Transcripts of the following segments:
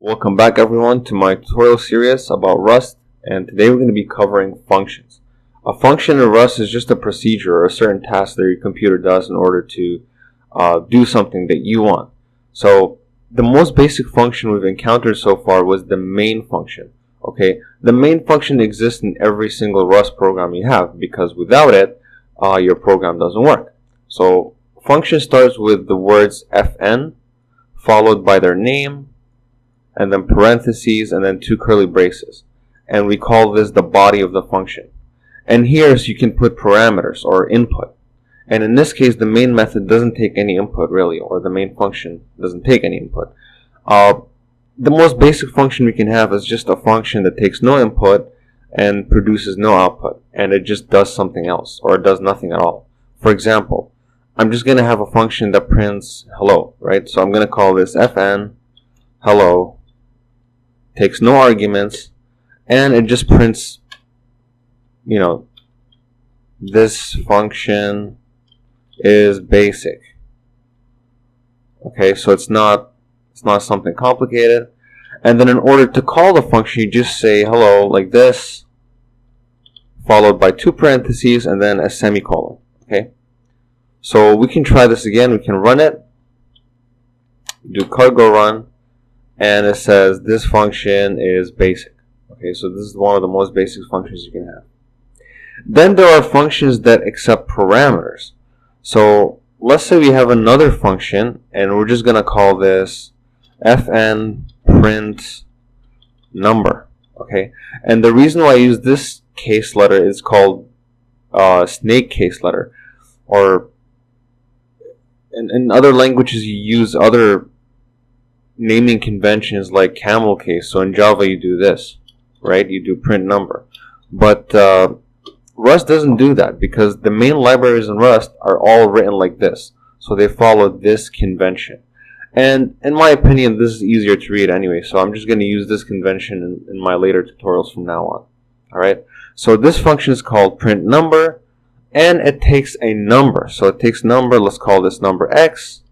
Welcome back everyone to my tutorial series about Rust, and today we're going to be covering functions. A function in Rust is just a procedure or a certain task that your computer does in order to do something that you want. So the most basic function we've encountered so far was the main function. Okay, the main function exists in every single Rust program you have, because without it your program doesn't work. So function starts with the words fn followed by their name, and then parentheses, and then two curly braces. And we call this the body of the function. And here you can put parameters or input. And in this case, the main method doesn't take any input really, or the main function doesn't take any input. The most basic function we can have is just a function that takes no input and produces no output. And it just does something else, or it does nothing at all. For example, I'm just going to have a function that prints hello, right? So I'm going to call this fn hello, takes no arguments, and it just prints, this function is basic. Okay, so it's not something complicated. And then in order to call the function, you just say hello like this, followed by two parentheses and then a semicolon. Okay, so we can try this again. We can run it, do cargo run, and it says this function is basic. Okay, so this is one of the most basic functions you can have. Then there are functions that accept parameters. So let's say we have another function, and we're just going to call this fn print number. Okay, and the reason why I use this case letter is called snake case letter, or in other languages you use other naming conventions like camel case. So in Java you do this, right? You do print number. But Rust doesn't do that, because the main libraries in Rust are all written like this. So they follow this convention. And in my opinion, this is easier to read anyway. So I'm just going to use this convention in my later tutorials from now on. Alright? So this function is called print number, and it takes a number. So it takes number. Let's call this number x.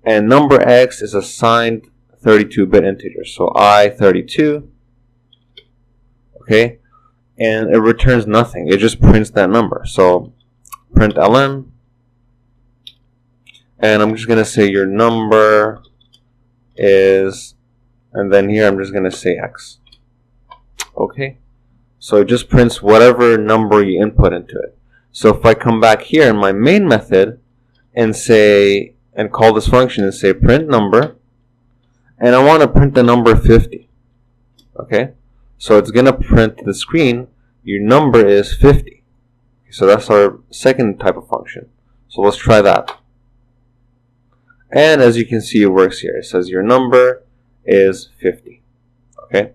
And number x is assigned 32-bit integer, so I32. Okay, and it returns nothing. It just prints that number. So print ln, and I'm just gonna say your number is, and then here I'm just gonna say x. Okay, so it just prints whatever number you input into it. So if I come back here in my main method and say, and call this function and say print number, and I want to print the number 50. Okay, so it's going to print to the screen your number is 50. So that's our second type of function. So let's try that. And as you can see, it works here. It says your number is 50. Okay,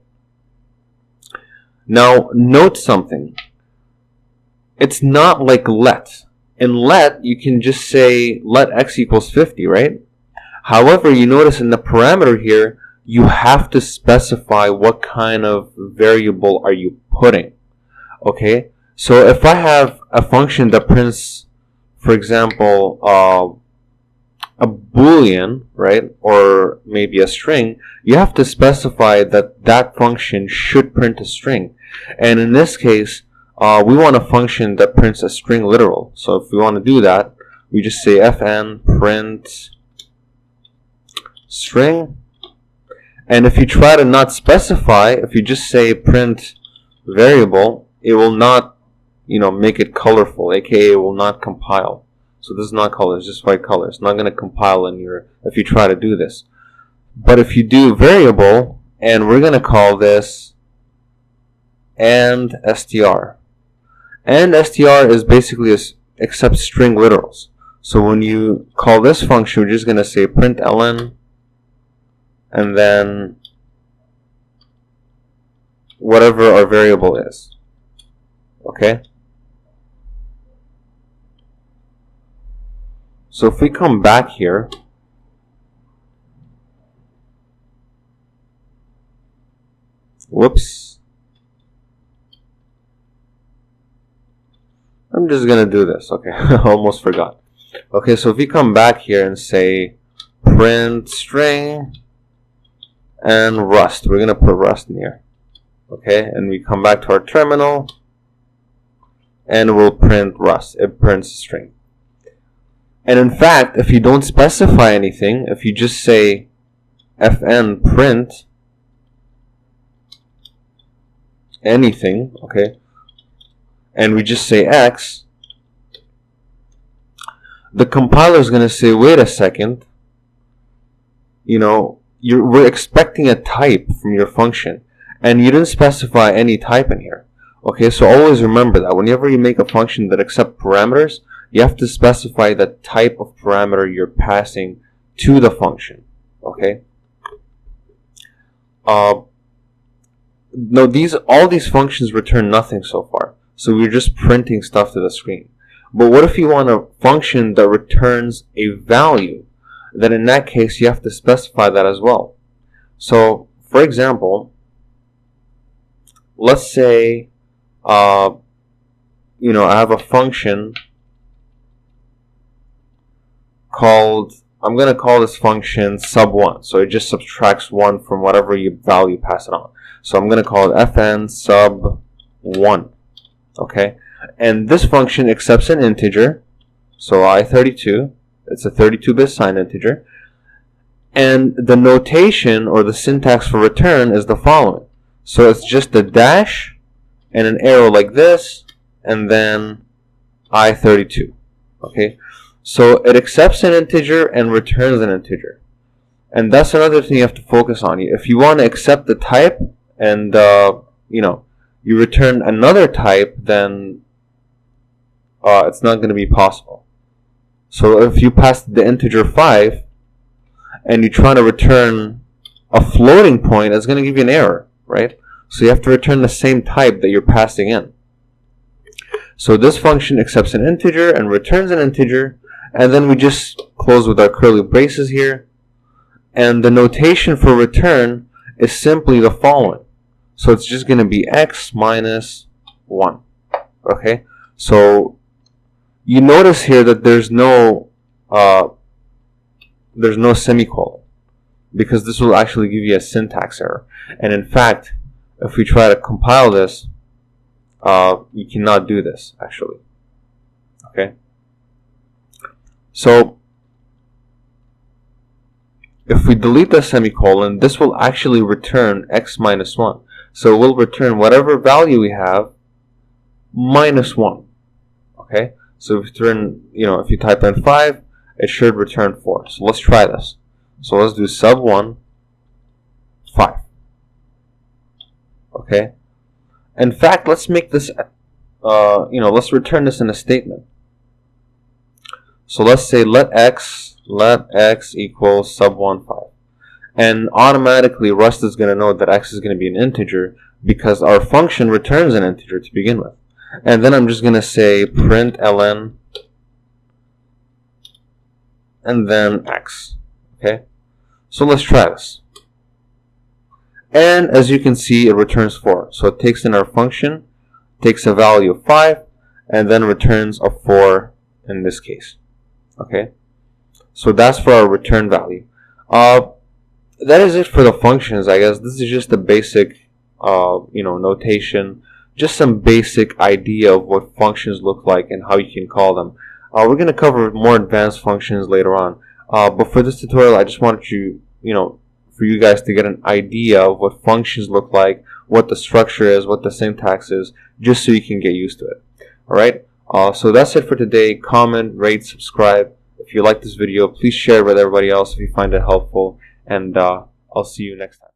now note something. It's not like let. In let, you can just say let x equals 50, right? However, you notice in the parameter here, you have to specify what kind of variable are you putting. Okay, so if I have a function that prints, for example, a boolean, right, or maybe a string, you have to specify that that function should print a string. And in this case, we want a function that prints a string literal. So if we want to do that, we just say fn print string. And if you try to not specify, if you just say print variable, it will not, make it colorful, aka it will not compile. So this is not color, it's just white color. It's not going to compile if you try to do this. But if you do variable, and we're going to call this and str. And str is basically accepts string literals. So when you call this function, we're just going to say print ln, and then whatever our variable is. Okay? So if we come back here, whoops, I'm just gonna do this. Okay, I almost forgot. Okay, so if we come back here and say print string, and Rust. We're going to put Rust in here. Okay, and we come back to our terminal and we'll print Rust. It prints a string. And in fact, if you don't specify anything, if you just say fn print anything, okay, and we just say X, the compiler is going to say, wait a second, you know, we're expecting a type from your function, and you didn't specify any type in here. Okay, so always remember that whenever you make a function that accepts parameters, you have to specify the type of parameter you're passing to the function. Okay. No, all these functions return nothing so far, so we're just printing stuff to the screen. But what if you want a function that returns a value? Then in that case, you have to specify that as well. So, for example, let's say, you know, I have a function called, I'm going to call this function sub1. So it just subtracts 1 from whatever you value pass it on. So I'm going to call it fn sub1. Okay? And this function accepts an integer. So i32, it's a 32-bit signed integer. And the notation or the syntax for return is the following. So it's just a dash and an arrow like this, and then i32. Okay? So it accepts an integer and returns an integer. And that's another thing you have to focus on. If you want to accept the type and, you know, you return another type, then it's not going to be possible. So if you pass the integer 5 and you try to return a floating point, it's going to give you an error, right? So you have to return the same type that you're passing in. So this function accepts an integer and returns an integer, and then we just close with our curly braces here. And the notation for return is simply the following. So it's just going to be x minus 1. Okay? So you notice here that there's no semicolon, because this will actually give you a syntax error. And in fact, if we try to compile this, you cannot do this actually. Okay? So if we delete the semicolon, this will actually return x minus 1. So we'll return whatever value we have minus 1. Okay? So if you turn, you know, if you type in 5, it should return 4. So let's try this. So let's do sub1 5. Okay? In fact, let's make this, you know, let's return this in a statement. So let's say let x equals sub1 5. And automatically Rust is going to know that x is going to be an integer because our function returns an integer to begin with. And then I'm just going to say print ln and then x. Okay? So let's try this. And as you can see, it returns 4. So it takes in our function, takes a value of 5, and then returns a 4 in this case. Okay? So that's for our return value. That is it for the functions, I guess. This is just the basic, you know, notation. Just some basic idea of what functions look like and how you can call them. We're going to cover more advanced functions later on. But for this tutorial, I just wanted you, for you guys to get an idea of what functions look like, what the structure is, what the syntax is, just so you can get used to it. Alright? So that's it for today. Comment, rate, subscribe. If you like this video, please share it with everybody else if you find it helpful. And I'll see you next time.